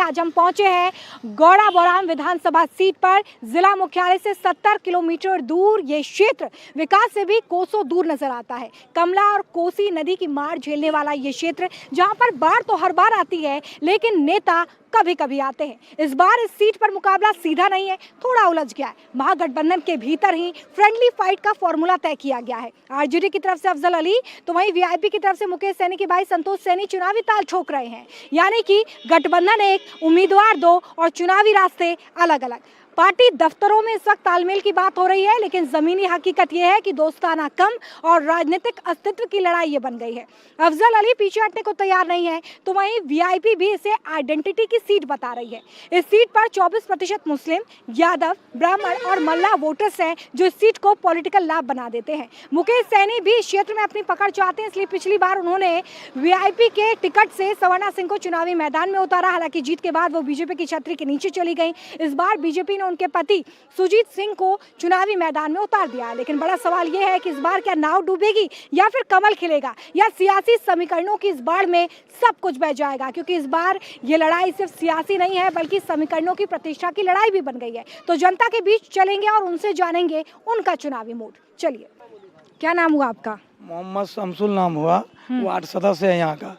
आज हम पहुंचे हैं गौड़ा बौराम विधानसभा सीट पर। जिला मुख्यालय से 70 किलोमीटर दूर ये क्षेत्र विकास से भी कोसों दूर नजर आता है। कमला और कोसी नदी की मार झेलने वाला ये क्षेत्र, जहां पर बाढ़ तो हर बार आती है लेकिन नेता कभी कभी आते हैं। इस बार इस सीट पर मुकाबला सीधा नहीं है, थोड़ा उलझ गया है। महागठबंधन के भीतर ही फ्रेंडली फाइट का फॉर्मूला तय किया गया है। आरजेडी की तरफ से अफजल अली तो वहीं वीआईपी की तरफ से मुकेश सैनी के भाई संतोष सैनी चुनावी ताल ठोक रहे हैं। यानी कि गठबंधन एक, उम्मीदवार दो और चुनावी रास्ते अलग अलग। पार्टी दफ्तरों में इस वक्त तालमेल की बात हो रही है, लेकिन जमीनी हकीकत यह है कि दोस्ताना कम और राजनीतिक अस्तित्व की लड़ाई ये बन गई है। अफजल अली पीछे हटने को तैयार नहीं है, तो वहीं वीआईपी भी इसे आइडेंटिटी की सीट बता रही है। इस सीट पर 24% मुस्लिम, यादव, ब्राह्मण और मल्लाह वोटर्स हैं, जो इस सीट को पॉलिटिकल लाभ बना देते हैं। मुकेश सैनी भी इस क्षेत्र में अपनी पकड़ चाहते हैं, इसलिए पिछली बार उन्होंने वीआईपी के टिकट से सवर्णा सिंह को चुनावी मैदान में उतारा। हालांकि जीत के बाद वो बीजेपी की छतरी के नीचे चली गई। इस बार बीजेपी ने उनके पति सुजीत सिंह को चुनावी मैदान में उतार दिया। लेकिन बड़ा सवाल यह है कि इस बार क्या नाव डूबेगी या फिर कमल खिलेगा, या सियासी समीकरणों की इस बाढ़ में सब कुछ बह जाएगा। क्योंकि इस बार ये लड़ाई सिर्फ सियासी नहीं है, बल्कि समीकरणों की प्रतिष्ठा की लड़ाई भी बन गई है। तो जनता के बीच चलेंगे और उनसे जानेंगे उनका चुनावी मूड। चलिए, क्या नाम हुआ आपका? मोहम्मद शमसुल नाम हुआ, वार्ड सदस्य है यहाँ का।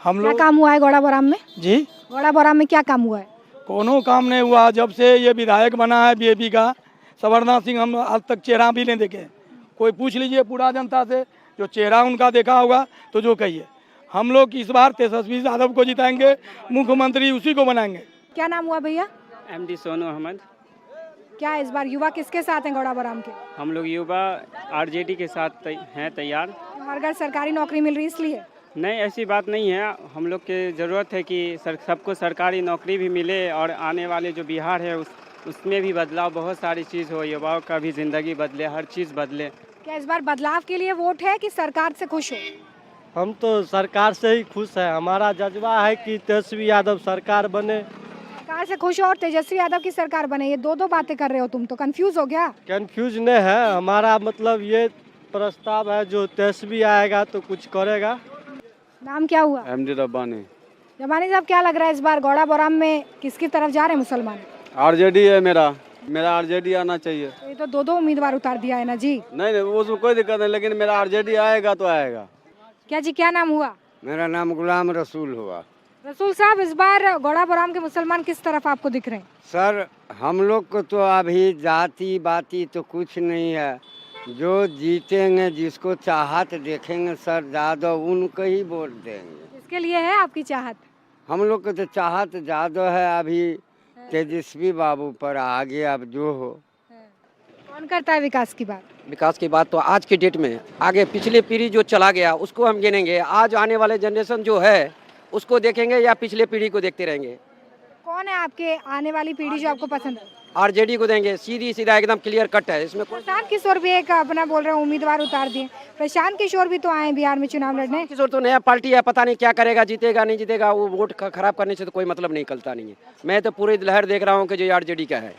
हम क्या लोग काम हुआ है गौड़ा बौराम में? जी, गौड़ा बौराम में क्या काम हुआ है? कोनो काम नहीं हुआ। जब से ये विधायक बना है बीजेपी का सवर्णा सिंह, हम आज तक चेहरा भी नहीं देखे। कोई पूछ लीजिए पूरा जनता से, जो चेहरा उनका देखा होगा तो जो कहिए। हम लोग इस बार तेजस्वी यादव को जिताएंगे, मुख्यमंत्री उसी को बनाएंगे। क्या नाम हुआ भैया? एमडी सोनू अहमद। क्या इस बार युवा किसके साथ हैं गौड़ा बौराम के? हम लोग युवा आरजेडी के साथ हैं तैयार। हर घर सरकारी नौकरी मिल रही इसलिए? नहीं, ऐसी बात नहीं है। हम लोग के ज़रूरत है कि सबको सरकारी नौकरी भी मिले और आने वाले जो बिहार है उसमें भी बदलाव, बहुत सारी चीज़ हो, युवाओं का भी ज़िंदगी बदले, हर चीज़ बदले। क्या इस बार बदलाव के लिए वोट है कि सरकार से खुश हो? हम तो सरकार से ही खुश है। हमारा जज्बा है कि तेजस्वी यादव सरकार बने। सरकार से खुश हो और तेजस्वी यादव की सरकार बने, ये दो बातें कर रहे हो तुम तो। कंफ्यूज हो गया? कंफ्यूज नहीं है, हमारा मतलब ये प्रस्ताव है, जो तेजस्वी आएगा तो कुछ करेगा। नाम क्या हुआ? एमडी रब्बानी। रब्बानी साहब, क्या लग रहा है इस बार गौड़ा बौराम में किसकी तरफ जा रहे हैं मुसलमान? आरजेडी है मेरा आरजेडी आना चाहिए। तो ये तो दो उम्मीदवार उतार दिया है ना जी। नहीं, उसमें कोई दिक्कत नहीं, लेकिन मेरा आरजेडी आएगा तो आएगा। क्या जी, क्या नाम हुआ? मेरा नाम गुलाम रसूल हुआ। रसूल साहब, इस बार गौड़ा बौराम के मुसलमान किस तरफ आपको दिख रहे हैं? सर, हम लोग को तो अभी जाति बाती तो कुछ नहीं है। जो जीतेंगे, जिसको चाहत देखेंगे सर यादव, उनको ही वोट देंगे। इसके लिए है आपकी चाहत? हम लोग को तो चाहत यादव है अभी तेजस्वी बाबू पर, आगे अब जो हो। कौन करता है विकास की बात? विकास की बात तो आज की डेट में, आगे पिछले पीढ़ी जो चला गया उसको हम गिनेंगे। आज आने वाले जनरेशन जो है उसको देखेंगे या पिछले पीढ़ी को देखते रहेंगे? कौन है आपके आने वाली पीढ़ी जो आपको पसंद है? आरजेडी को देंगे, सीधी सीधा एकदम क्लियर कट है इसमें। प्रशांत किशोर भी एक अपना बोल रहे हैं उम्मीदवार उतार दिए। प्रशांत किशोर भी तो आए बिहार में चुनाव लड़ने। किशोर तो नया पार्टी है, पता नहीं क्या करेगा, जीतेगा नहीं जीतेगा। वो वोट खराब करने से तो कोई मतलब निकलता नहीं है। मैं तो पूरी लहर देख रहा हूँ कि जो आरजेडी का है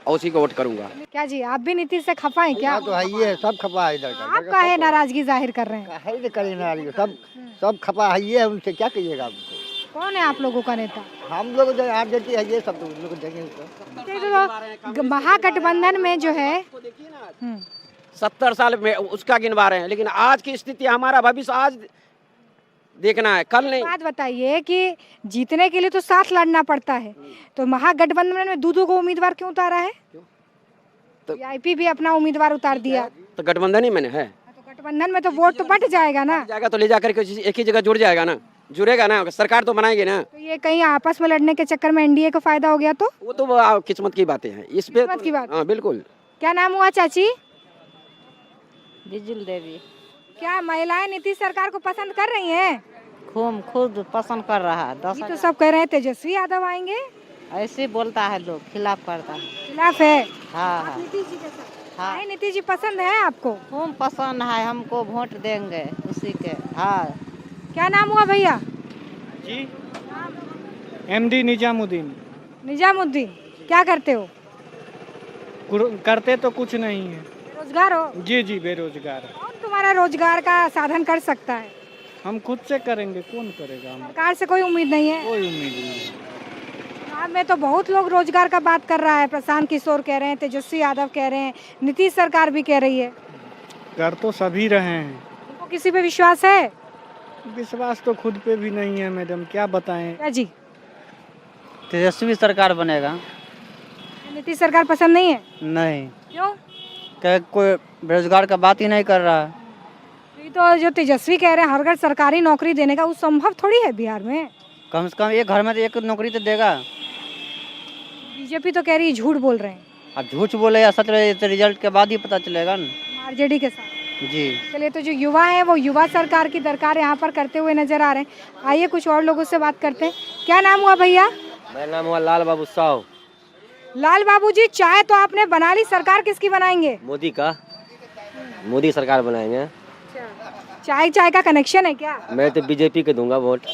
और उसी को वोट करूंगा। क्या जी, आप भी नीतीश से खफा हैं क्या? तो है ही है, सब खपा है इधर का। आप काहे नाराजगी जाहिर कर रहे हैं? सब खपा है ही है, उनसे क्या कहिएगा आपको? कौन है आप लोगों का नेता? हम लोग जो आरजेडी है ये सब, तो उन लोग देंगे। तो महागठबंधन में जो है 70 साल में उसका गिनवा रहे हैं, लेकिन आज की स्थिति, हमारा भविष्य आज देखना है, कल नहीं। बात बताइए कि जीतने के लिए तो साथ लड़ना पड़ता है, तो महागठबंधन में दो को उम्मीदवार क्यों उतारा है? तो वीआईपी भी अपना उम्मीदवार उतार दिया, तो गठबंधन ही मैंने है। तो गठबंधन में तो वोट तो बट जाएगा ना? जाएगा तो ले जाकर के एक ही जगह जुड़ जाएगा ना, जुड़ेगा ना, सरकार तो बनाएगी ना। तो ये कहीं आपस में लड़ने के चक्कर में एनडीए को फायदा हो गया तो? वो तो किस्मत की बातें हैं, इस पे किस्मत की बात। हाँ बिल्कुल। क्या नाम हुआ चाची? बिजुल देवी। क्या महिलाएं नीतीश सरकार को पसंद कर रही हैं? खुद पसंद कर रहा है। तो सब कह रहे हैं तेजस्वी यादव आएंगे। ऐसे बोलता है लोग, खिलाफ करता है। खिलाफ है? हाँ नीतीश जी के साथ। हाँ, नीतीश जी पसंद है आपको? खूब पसंद है, हमको वोट देंगे उसी के। हाँ। क्या नाम हुआ भैया? जी, एमडी निजामुद्दीन। निजामुद्दीन, क्या करते हो? करते तो कुछ नहीं है। बेरोजगार हो? जी जी, बेरोजगार। कौन तुम्हारा रोजगार का साधन कर सकता है? हम खुद से करेंगे, कौन करेगा? हम सरकार से कोई उम्मीद नहीं है? कोई उम्मीद नहीं। बिहार में तो बहुत लोग रोजगार का बात कर रहा है। प्रशांत किशोर कह रहे हैं, तेजस्वी यादव कह रहे हैं, नीतीश सरकार भी कह रही है। कर तो सभी रहे हैं, उनको किसी पे विश्वास है? विश्वास तो खुद पे भी नहीं है मैडम, क्या बताएं। क्या जी, तेजस्वी सरकार बनेगा। नीतीश सरकार पसंद नहीं है? नहीं, क्यों? क्या कोई बेरोजगार का बात ही नहीं कर रहा है। ये तो जो तेजस्वी कह रहे हैं हर घर सरकारी नौकरी देने का, वो संभव थोड़ी है बिहार में। कम से कम एक घर में तो एक नौकरी तो देगा। बीजेपी तो कह रही है झूठ बोल रहे हैं। अब झूठ बोले या सच रहे तो रिजल्ट के बाद ही पता चलेगा ना। आरजेडी के साथ। जी, चलिए, तो जो युवा है वो युवा सरकार की दरकार यहाँ पर करते हुए नजर आ रहे हैं। आइए कुछ और लोगों से बात करते हैं। क्या नाम हुआ भैया? मेरा नाम हुआ लाल बाबू साहू। लाल बाबू जी, चाय तो आपने बना ली, सरकार किसकी बनाएंगे? मोदी का, मोदी सरकार बनाएंगे। चाय चाय का कनेक्शन है क्या? मैं तो बीजेपी के दूंगा वोट।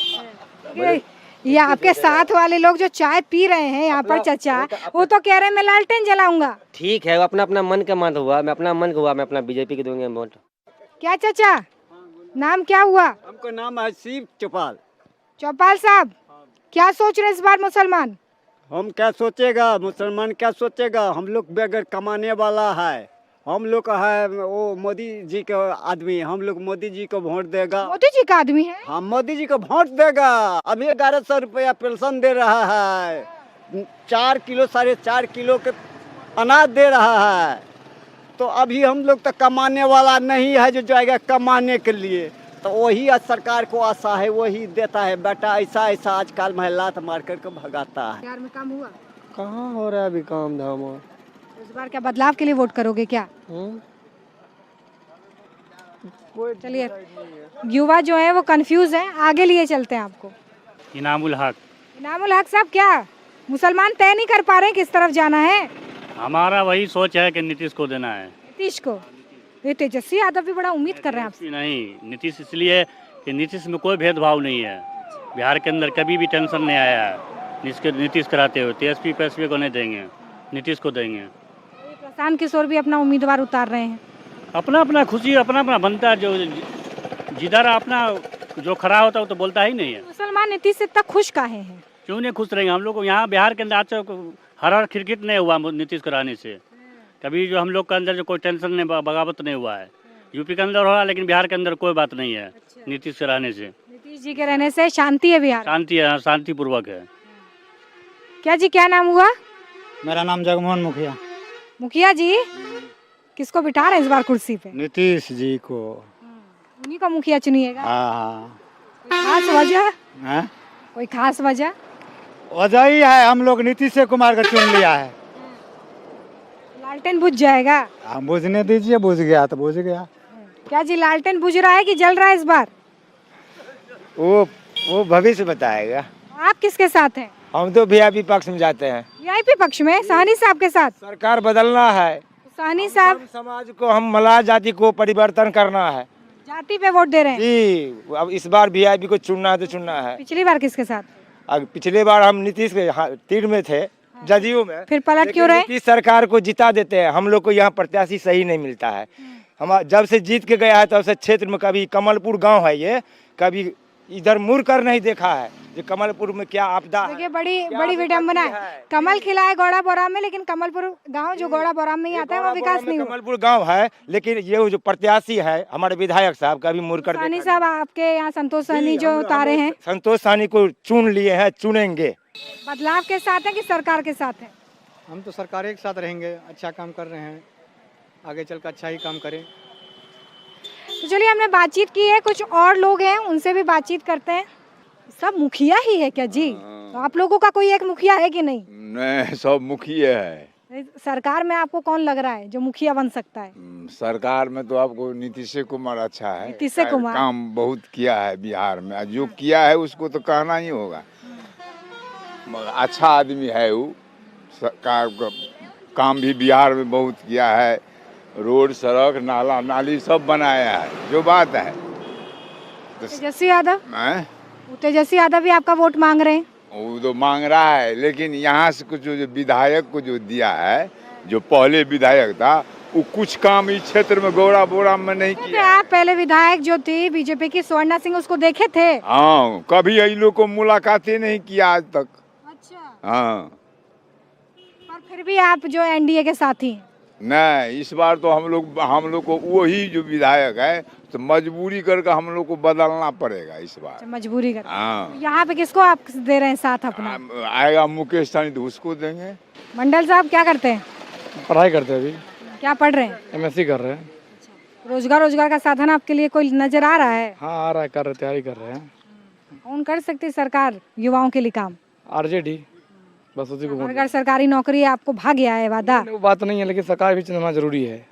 ये आपके साथ वाले लोग जो चाय पी रहे हैं यहाँ पर चचा, वो तो कह रहे हैं मैं लालटेन जलाऊंगा। ठीक है, अपना अपना मन का मत हुआ, मैं अपना मन का हुआ, मैं अपना बीजेपी के दूंगा वोट। क्या चाचा, नाम क्या हुआ? हमको नाम है शिव चौपाल। चौपाल साहब, क्या सोच रहे हैं इस बार मुसलमान? हम क्या सोचेगा, मुसलमान क्या सोचेगा, हम लोग बगैर कमाने वाला है, हम लोग का है वो मोदी जी का आदमी, हम लोग मोदी जी को वोट देगा। मोदी जी का आदमी है? हम मोदी जी को वोट देगा। अभी 1100 रुपया पेंशन दे रहा है, 4 किलो 4.5 किलो के अनाज दे रहा है। तो अभी हम लोग तो कमाने वाला नहीं है जो जाएगा कमाने के लिए, तो वही सरकार को आशा है, वही देता है। बेटा ऐसा ऐसा आजकल महिला तो मार करके भगाता है। बिहार में काम हुआ? कहाँ हो रहा है अभी काम धाम? इस बार क्या बदलाव के लिए वोट करोगे क्या? चलिए, युवा जो है वो कंफ्यूज है, आगे लिए चलते हैं आपको। इनामुल हक। इनामुल हक साहब, क्या मुसलमान तय नहीं कर पा रहे हैं किस तरफ जाना है? हमारा वही सोच है कि नीतीश को देना है। नीतीश को? ये तेजस्वी यादव भी बड़ा उम्मीद कर रहे हैं आपसे। नहीं, नीतीश इसलिए कि नीतीश में कोई भेदभाव नहीं है। बिहार के अंदर कभी भी टेंशन नहीं आया है नीतीश कराते हुए। तेजस्वी को नहीं देंगे, नीतीश को देंगे। प्रशांत किशोर भी अपना उम्मीदवार उतार रहे हैं। अपना अपना खुशी अपना अपना बनता है, जो जिधर अपना जो खड़ा होता है वो तो बोलता ही नहीं है। मुसलमान नीतीश से इतना खुश काहे हैं? क्यों नहीं खुश रहेंगे? हम लोग को यहाँ बिहार के अंदर आज हर खिरकिट नहीं हुआ नीतीश को रहने से। कभी जो हम लोग के अंदर जो कोई टेंशन नहीं, बगावत नहीं हुआ है। यूपी के अंदर हो रहा है लेकिन बिहार के अंदर कोई बात नहीं है। नीतीश के रहने से, नीतीश जी के रहने से शांति है बिहार? शांति है, शांतिपूर्वक है। क्या जी, क्या नाम हुआ? मेरा नाम जगमोहन मुखिया। मुखिया जी, किसको बिठा रहे हैं इस बार कुर्सी पे? नीतीश जी को। उन्हीं का मुखिया चुनिएगा? हाँ। खास वजह? हाँ? कोई खास वजह? वजह ही है, हम लोग नीतीश कुमार को चुन लिया है। लालटेन बुझ जाएगा? हम बुझने दीजिए, बुझ गया तो बुझ गया। क्या जी, लालटेन बुझ रहा है कि जल रहा है इस बार? वो भविष्य बताएगा। आप किसके साथ हैं? हम तो वीआईपी पक्ष में जाते हैं। वीआईपी पक्ष में साहनी साहब के साथ? सरकार बदलना है, साहनी साहब समाज को, हम मलाह जाति को परिवर्तन करना है जाति पे वोट दे रहे हैं जी। अब इस बार वीआईपी को चुनना है तो चुनना है। पिछली बार किसके साथ? अब पिछले बार हम नीतीश के तीर में थे, जदयू में। फिर पलट क्यों रहे? नीतीश सरकार को जिता देते हैं। हम लोग को यहाँ प्रत्याशी सही नहीं मिलता है। हम जब से जीत के गया है तब से क्षेत्र में कभी कमलपुर गांव है, ये कभी इधर मुड़ कर नहीं देखा है जो कमलपुर में क्या आपदा देखिए, बड़ी विडम्बना है। कमल खिला है गौड़ा बोराम में, लेकिन कमलपुर गांव जो गौड़ा बोराम में ही आता है वो विकास नहीं हुआ। कमलपुर गांव है, लेकिन ये जो प्रत्याशी है हमारे विधायक साहब कभी मुड़ कर साहनी साहब, आपके यहाँ संतोष साहनी जो उतारे हैं, संतोष साहनी को चुन लिए हैं, चुनेंगे। बदलाव के साथ है कि सरकार के साथ है? हम तो सरकार के साथ रहेंगे, अच्छा काम कर रहे हैं, आगे चल कर अच्छा ही काम करें। तो चलिए, हमने बातचीत की है, कुछ और लोग हैं उनसे भी बातचीत करते हैं। सब मुखिया ही है क्या जी? तो आप लोगों का कोई एक मुखिया है कि नहीं? नहीं, सब मुखिया है। सरकार में आपको कौन लग रहा है जो मुखिया बन सकता है? सरकार में तो आपको नीतीश कुमार अच्छा है। नीतीश कुमार काम बहुत किया है बिहार में, जो किया है उसको तो कहना ही होगा। अच्छा आदमी है वो, सरकार का काम भी बिहार में बहुत किया है। रोड, सड़क, नाला, नाली सब बनाया है, जो बात है। तेजस्वी यादव? तेजस्वी यादव भी आपका वोट मांग रहे हैं? वो तो मांग रहा है, लेकिन यहाँ से कुछ जो विधायक को जो दिया है, जो पहले विधायक था, वो कुछ काम इस क्षेत्र में गौड़ा बोरा में नहीं किया। आप पहले विधायक जो थी बीजेपी की स्वर्णा सिंह, उसको देखे थे? हाँ, कभी इन लोग को मुलाकात ही नहीं किया आज तक। अच्छा। हाँ और फिर भी आप जो एनडीए के साथी हैं। नहीं, इस बार तो हम लोग को वही जो विधायक है तो मजबूरी करके हम लोग को बदलना पड़ेगा इस बार। अच्छा, मजबूरी कर। हाँ यहाँ पे किसको आप दे रहे हैं साथ अपना? आएगा मुकेश सहनी तो उसको देंगे। मंडल साहब क्या करते हैं? पढ़ाई करते हैं अभी, क्या पढ़ रहे हैं? एमएससी कर रहे हैं। रोजगार का साधन आपके लिए कोई नजर आ रहा है? हाँ आ रहा है, कर रहे, तैयारी कर रहे हैं। कौन कर सकती है सरकार युवाओं के लिए काम? आरजेडी, बस उसी को अगर सरकारी नौकरी आपको भाग गया है वादा? वो बात नहीं है, लेकिन सरकार भी चुनना जरूरी है।